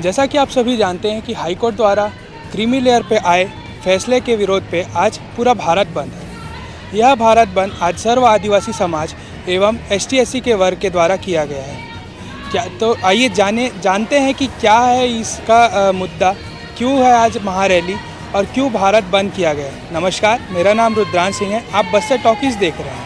जैसा कि आप सभी जानते हैं कि हाईकोर्ट द्वारा क्रीमी लेयर पे आए फैसले के विरोध पे आज पूरा भारत बंद है। यह भारत बंद आज सर्व आदिवासी समाज एवं ST/SC के वर्ग के द्वारा किया गया है। क्या तो आइए जानते हैं कि क्या है इसका मुद्दा, क्यों है आज महारैली और क्यों भारत बंद किया गया है। नमस्कार, मेरा नाम रुद्रांश सिंह है। आप बस्तर टॉकीज देख रहे हैं।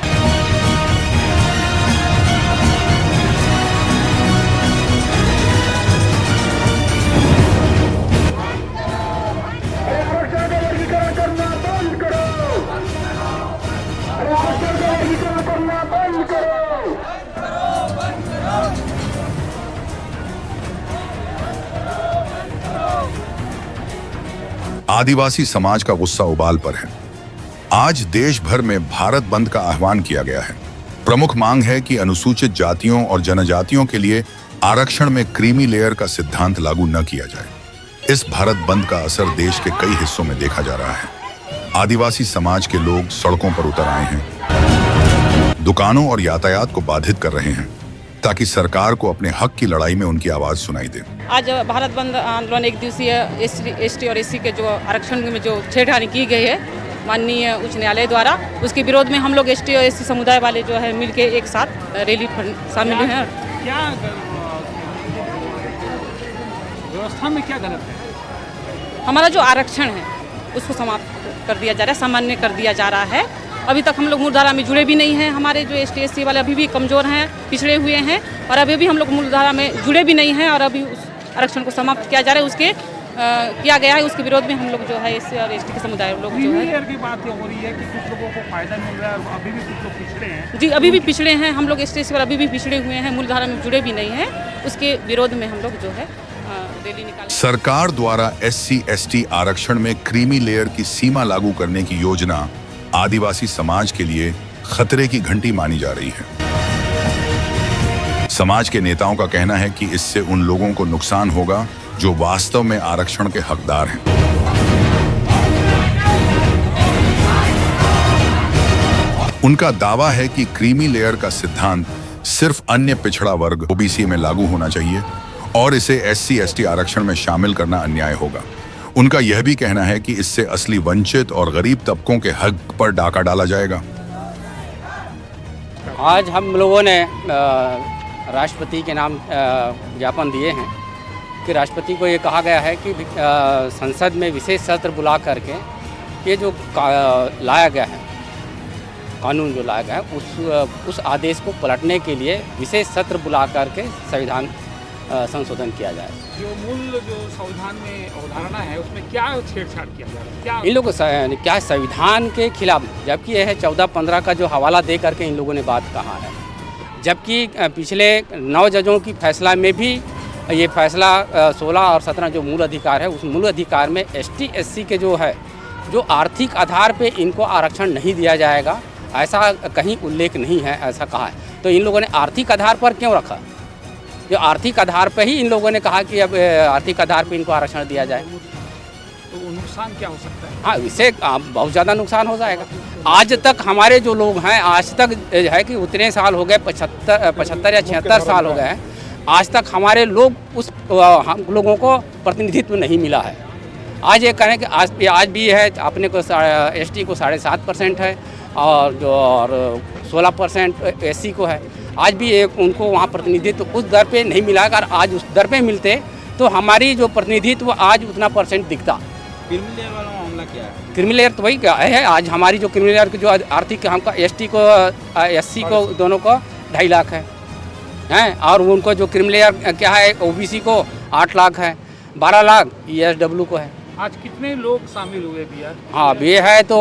आदिवासी समाज का गुस्सा उबाल पर है। आज देश भर में भारत बंद का आह्वान किया गया है। प्रमुख मांग है कि अनुसूचित जातियों और जनजातियों के लिए आरक्षण में क्रीमी लेयर का सिद्धांत लागू न किया जाए। इस भारत बंद का असर देश के कई हिस्सों में देखा जा रहा है। आदिवासी समाज के लोग सड़कों पर उतर आए हैं, दुकानों और यातायात को बाधित कर रहे हैं ताकि सरकार को अपने हक की लड़ाई में उनकी आवाज सुनाई दे। आज भारत बंद आंदोलन एक दिवसीय ST और SC के जो आरक्षण में जो छेड़खानी की गई है माननीय उच्च न्यायालय द्वारा, उसके विरोध में हम लोग ST और SC समुदाय वाले जो है मिलके एक साथ रैली शामिल हुए हैं। क्या व्यवस्था में क्या गलत है? हमारा जो आरक्षण है उसको समाप्त कर दिया जा रहा है, सामान्य कर दिया जा रहा है। अभी तक हम लोग मूलधारा में जुड़े भी नहीं हैं। हमारे जो ST/SC वाले अभी भी कमज़ोर हैं, पिछड़े हुए हैं और अभी भी हम लोग मूलधारा में जुड़े भी नहीं हैं और अभी उस आरक्षण को समाप्त किया जा रहा है, उसके किया गया है। उसके विरोध में हम लोग जो है SC और ST के समुदाय लोग जो है की बात हो रही है कि कुछ लोगों को फायदा मिल रहा है और अभी भी कुछ लोग पिछड़े हैं। जी, अभी भी पिछड़े हैं। हम लोग ST/SC वाले अभी भी पिछड़े हुए हैं, मूलधारा में जुड़े भी नहीं हैं। उसके विरोध में हम लोग जो है रैली निकाल। सरकार द्वारा SC/ST आरक्षण में क्रीमी लेयर की सीमा लागू करने की योजना आदिवासी समाज के लिए खतरे की घंटी मानी जा रही है। समाज के नेताओं का कहना है कि इससे उन लोगों को नुकसान होगा जो वास्तव में आरक्षण के हकदार हैं। उनका दावा है कि क्रीमी लेयर का सिद्धांत सिर्फ अन्य पिछड़ा वर्ग OBC में लागू होना चाहिए और इसे SC/ST आरक्षण में शामिल करना अन्याय होगा। उनका यह भी कहना है कि इससे असली वंचित और गरीब तबकों के हक पर डाका डाला जाएगा। आज हम लोगों ने राष्ट्रपति के नाम ज्ञापन दिए हैं कि राष्ट्रपति को ये कहा गया है कि संसद में विशेष सत्र बुला करके ये जो लाया गया है कानून जो लाया गया है उस आदेश को पलटने के लिए विशेष सत्र बुला करके संविधान संशोधन किया जाए। जो संविधान में अवधारणा है उसमें क्या छेड़छाड़ किया जा रहा है? क्या इन लोगों क्या संविधान के खिलाफ, जबकि यह 14-15 का जो हवाला दे करके इन लोगों ने बात कहा है, जबकि पिछले 9 जजों की फैसला में भी ये फैसला 16 और 17 जो मूल अधिकार है उस मूल अधिकार में ST/SC के जो है जो आर्थिक आधार पे इनको आरक्षण नहीं दिया जाएगा ऐसा कहीं उल्लेख नहीं है, ऐसा कहा है। तो इन लोगों ने आर्थिक आधार पर क्यों रखा? जो आर्थिक आधार पर ही इन लोगों ने कहा कि अब आर्थिक आधार पर इनको आरक्षण दिया जाए। तो नुकसान क्या हो सकता है? हाँ, इससे बहुत ज़्यादा नुकसान हो जाएगा। आज तक हमारे जो लोग हैं, आज तक है कि उतने साल हो गए, 75 या 76 साल हो गए हैं, आज तक हमारे लोग हम लोगों को प्रतिनिधित्व नहीं मिला है। आज ये कहें कि आज भी है अपने को ST को 7.5% है और 16% SC को है। आज भी उनको वहाँ प्रतिनिधित्व उस दर पे नहीं मिला। अगर आज उस दर पे मिलते तो हमारी जो प्रतिनिधित्व आज उतना % दिखता। क्रीमी लेयर वाला मामला क्या है? क्रीमी लेयर तो वही क्या है, आज हमारी जो क्रीमी लेयर की जो आर्थिक हमका ST को SC को दोनों को 2.5 लाख है और उनको जो क्रीमी लेयर क्या है OBC को 8 लाख है, 12 लाख ESW को है। आज कितने लोग शामिल हुए भी यार? हाँ, अब ये है तो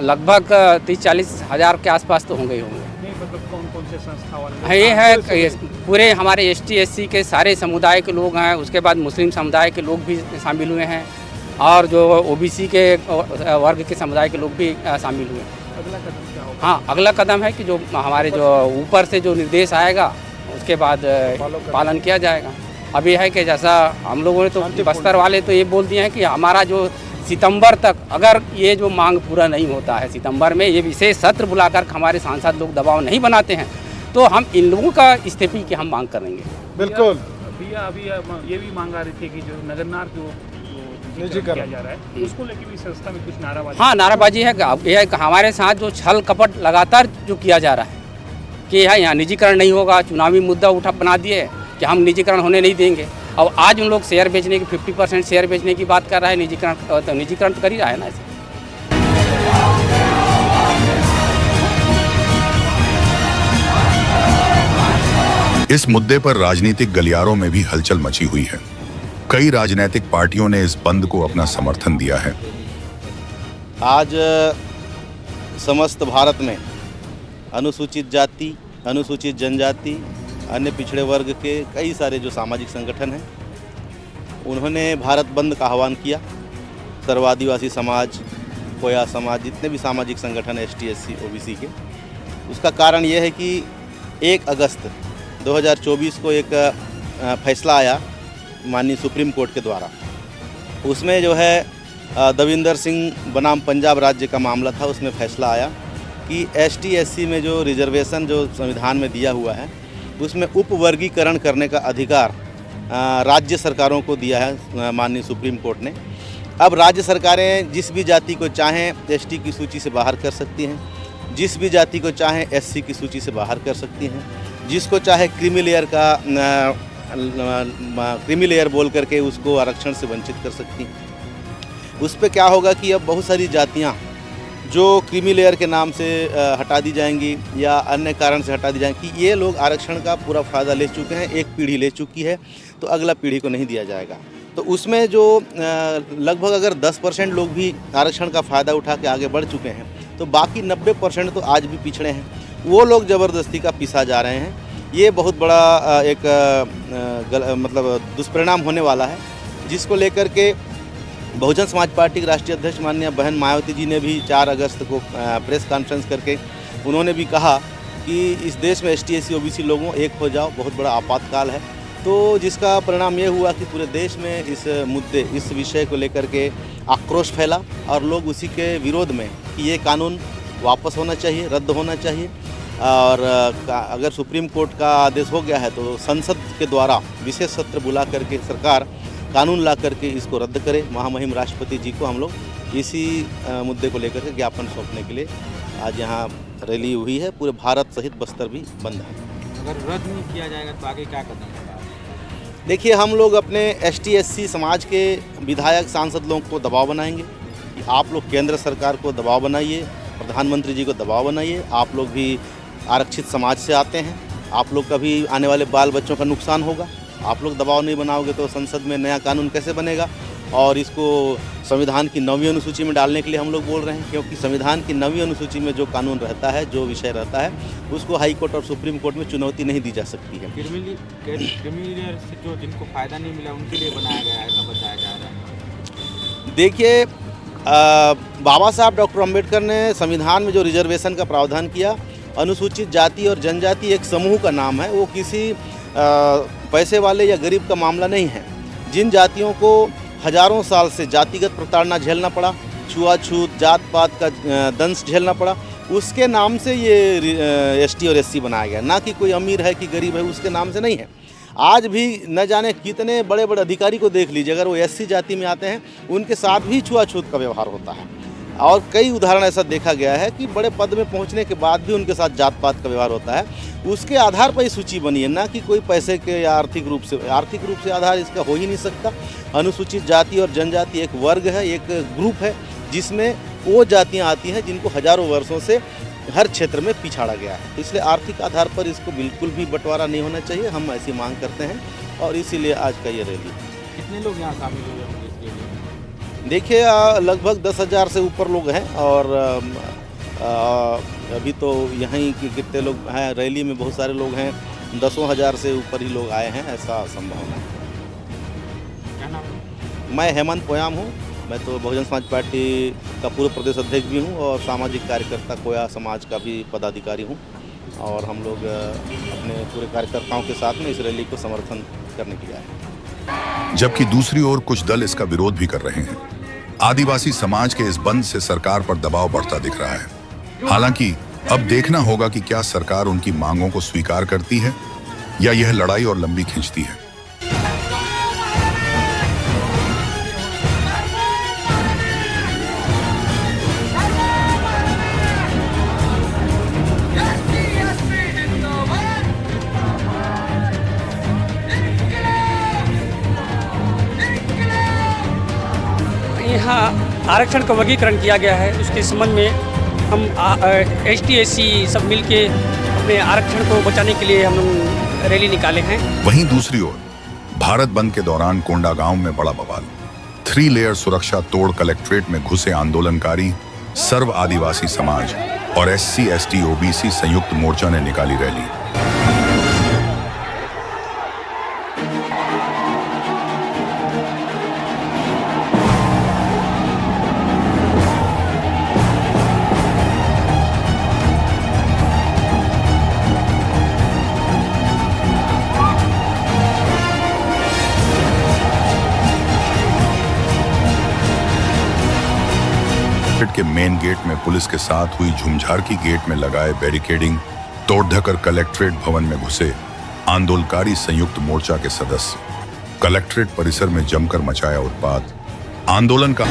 लगभग 30-40 हज़ार के आसपास तो होंगे ही होंगे। मतलब कौन से संस्था वाले? ये है पूरे हमारे ST/SC के सारे समुदाय के लोग हैं, उसके बाद मुस्लिम समुदाय के लोग भी शामिल हुए हैं और जो OBC के वर्ग के समुदाय के लोग भी शामिल हुए हैं। अगला कदम क्या होगा? हाँ, अगला कदम है कि जो हमारे जो ऊपर से जो निर्देश आएगा उसके बाद पालन किया जाएगा। अभी है कि जैसा हम लोगों ने तो बस्तर वाले तो ये बोल दिए हैं कि हमारा जो सितंबर तक अगर ये जो मांग पूरा नहीं होता है, सितंबर में ये विशेष सत्र बुलाकर हमारे सांसद लोग दबाव नहीं बनाते हैं तो हम इन लोगों का इस्तीफे की हम मांग करेंगे। बिल्कुल। अभी भैया अभी ये भी मांग आ रही थी कि जो नगरनार जो निजीकरण किया जा रहा है उसको लेके भी संस्था में कुछ नाराबाजी। हाँ, नाराबाजी है। यह हमारे साथ जो छल कपट लगातार जो किया जा रहा है कि यहाँ निजीकरण नहीं होगा, चुनावी मुद्दा बना दिए कि हम निजीकरण होने नहीं देंगे। और आज उन लोग शेयर बेचने की 50% शेयर बेचने की बात कर रहा है। निजीकरण तो कर ही रहा है ना ऐसे। इस मुद्दे पर राजनीतिक गलियारों में भी हलचल मची हुई है। कई राजनीतिक पार्टियों ने इस बंद को अपना समर्थन दिया है। आज समस्त भारत में अनुसूचित जाति, अनुसूचित जनजाति, अन्य पिछड़े वर्ग के कई सारे जो सामाजिक संगठन हैं उन्होंने भारत बंद का आह्वान किया। सर्व आदिवासी समाज, कोया समाज, जितने भी सामाजिक संगठन है ST SC OBC के, उसका कारण ये है कि 1 अगस्त 2024 को एक फैसला आया माननीय सुप्रीम कोर्ट के द्वारा। उसमें जो है दविंदर सिंह बनाम पंजाब राज्य का मामला था। उसमें फैसला आया कि ST SC में जो रिजर्वेशन जो संविधान में दिया हुआ है उसमें उपवर्गीकरण करने का अधिकार राज्य सरकारों को दिया है माननीय सुप्रीम कोर्ट ने। अब राज्य सरकारें जिस भी जाति को चाहें ST की सूची से बाहर कर सकती हैं, जिस भी जाति को चाहें SC की सूची से बाहर कर सकती हैं, जिसको चाहे क्रीमी लेयर बोल करके उसको आरक्षण से वंचित कर सकती हैं। उस पर क्या होगा कि अब बहुत सारी जातियां जो क्रीमी लेयर के नाम से हटा दी जाएंगी या अन्य कारण से हटा दी जाएंगी, कि ये लोग आरक्षण का पूरा फ़ायदा ले चुके हैं, एक पीढ़ी ले चुकी है, तो अगला पीढ़ी को नहीं दिया जाएगा। तो उसमें जो लगभग अगर 10% लोग भी आरक्षण का फ़ायदा उठा के आगे बढ़ चुके हैं, तो बाकी 90% तो आज भी पिछड़े हैं। वो लोग ज़बरदस्ती का पिसा जा रहे हैं। ये बहुत बड़ा एक मतलब दुष्परिणाम होने वाला है, जिसको लेकर के बहुजन समाज पार्टी के राष्ट्रीय अध्यक्ष माननीय बहन मायावती जी ने भी 4 अगस्त को प्रेस कॉन्फ्रेंस करके उन्होंने भी कहा कि इस देश में ST SC OBC लोगों एक हो जाओ, बहुत बड़ा आपातकाल है। तो जिसका परिणाम ये हुआ कि पूरे देश में इस मुद्दे, इस विषय को लेकर के आक्रोश फैला और लोग उसी के विरोध में कि ये कानून वापस होना चाहिए, रद्द होना चाहिए। और अगर सुप्रीम कोर्ट का आदेश हो गया है तो संसद के द्वारा विशेष सत्र बुला करके सरकार कानून ला करके इसको रद्द करे। महामहिम राष्ट्रपति जी को हम लोग इसी मुद्दे को लेकर के ज्ञापन सौंपने के लिए आज यहाँ रैली हुई है। पूरे भारत सहित बस्तर भी बंद है। अगर रद्द नहीं किया जाएगा तो आगे क्या करना होगा? देखिए, हम लोग अपने ST SC समाज के विधायक सांसद लोगों को दबाव बनाएंगे कि आप लोग केंद्र सरकार को दबाव बनाइए, प्रधानमंत्री जी को दबाव बनाइए। आप लोग भी आरक्षित समाज से आते हैं, आप लोग का भी आने वाले बाल बच्चों का नुकसान होगा। आप लोग दबाव नहीं बनाओगे तो संसद में नया कानून कैसे बनेगा? और इसको संविधान की 9वीं अनुसूची में डालने के लिए हम लोग बोल रहे हैं, क्योंकि संविधान की 9वीं अनुसूची में जो कानून रहता है, जो विषय रहता है, उसको हाई कोर्ट और सुप्रीम कोर्ट में चुनौती नहीं दी जा सकती है। क्रिमिनल से जो जिनको फ़ायदा नहीं मिला उनके लिए बनाया गया है, ऐसा बताया जा रहा है। देखिए, बाबा साहब डॉक्टर अम्बेडकर ने संविधान में जो रिजर्वेशन का प्रावधान किया, अनुसूचित जाति और जनजाति एक समूह का नाम है, वो किसी पैसे वाले या गरीब का मामला नहीं है। जिन जातियों को हजारों साल से जातिगत प्रताड़ना झेलना पड़ा, छुआछूत, जात पात का दंश झेलना पड़ा, उसके नाम से ये ST और SC बनाया गया। ना कि कोई अमीर है कि गरीब है, उसके नाम से नहीं है। आज भी न जाने कितने बड़े बड़े अधिकारी को देख लीजिए, अगर वो SC जाति में आते हैं उनके साथ भी छुआछूत का व्यवहार होता है। और कई उदाहरण ऐसा देखा गया है कि बड़े पद में पहुंचने के बाद भी उनके साथ जात पात का व्यवहार होता है। उसके आधार पर ही सूची बनी है, ना कि कोई पैसे के या आर्थिक रूप से आधार इसका हो ही नहीं सकता। अनुसूचित जाति और जनजाति एक वर्ग है, एक ग्रुप है, जिसमें वो जातियां आती हैं जिनको हजारों वर्षों से हर क्षेत्र में पिछाड़ा गया है। इसलिए आर्थिक आधार पर इसको बिल्कुल भी बंटवारा नहीं होना चाहिए, हम ऐसी मांग करते हैं और इसीलिए आज का ये रैली। कितने लोग यहाँ शामिल हुए होंगे इसके लिए? देखिए, लगभग 10,000 से ऊपर लोग हैं और अभी तो यहीं कितने लोग हैं, रैली में बहुत सारे लोग हैं, 10,000 से ऊपर ही लोग आए हैं, ऐसा संभावना है। क्या नाम है? मैं हेमंत पोयाम हूँ। मैं तो बहुजन समाज पार्टी का पूर्व प्रदेश अध्यक्ष भी हूँ और सामाजिक कार्यकर्ता कोया समाज का भी पदाधिकारी हूँ। और हम लोग अपने पूरे कार्यकर्ताओं के साथ में इस रैली को समर्थन करने के लिए आए हैं। जबकि दूसरी ओर कुछ दल इसका विरोध भी कर रहे हैं। आदिवासी समाज के इस बंद से सरकार पर दबाव बढ़ता दिख रहा है। हालांकि अब देखना होगा कि क्या सरकार उनकी मांगों को स्वीकार करती है या यह लड़ाई और लंबी खींचती है। आरक्षण का वर्गीकरण किया गया है, उसके संबंध में हम ST/SC सब मिलके अपने आरक्षण को बचाने के लिए हम लोग रैली निकाले हैं। वहीं दूसरी ओर भारत बंद के दौरान कोंडागांव में बड़ा बवाल। 3 लेयर सुरक्षा तोड़ कलेक्ट्रेट में घुसे आंदोलनकारी सर्व आदिवासी समाज और SC/ST OBC संयुक्त मोर्चा ने निकाली रैली। के मेन गेट में पुलिस के साथ हुई झुमझार की गेट में लगाए बैरिकेडिंग तोड़ ढकर कलेक्ट्रेट भवन में घुसे आंदोलनकारी संयुक्त मोर्चा के सदस्य। कलेक्ट्रेट परिसर में जमकर मचाया उत्पात। आंदोलन का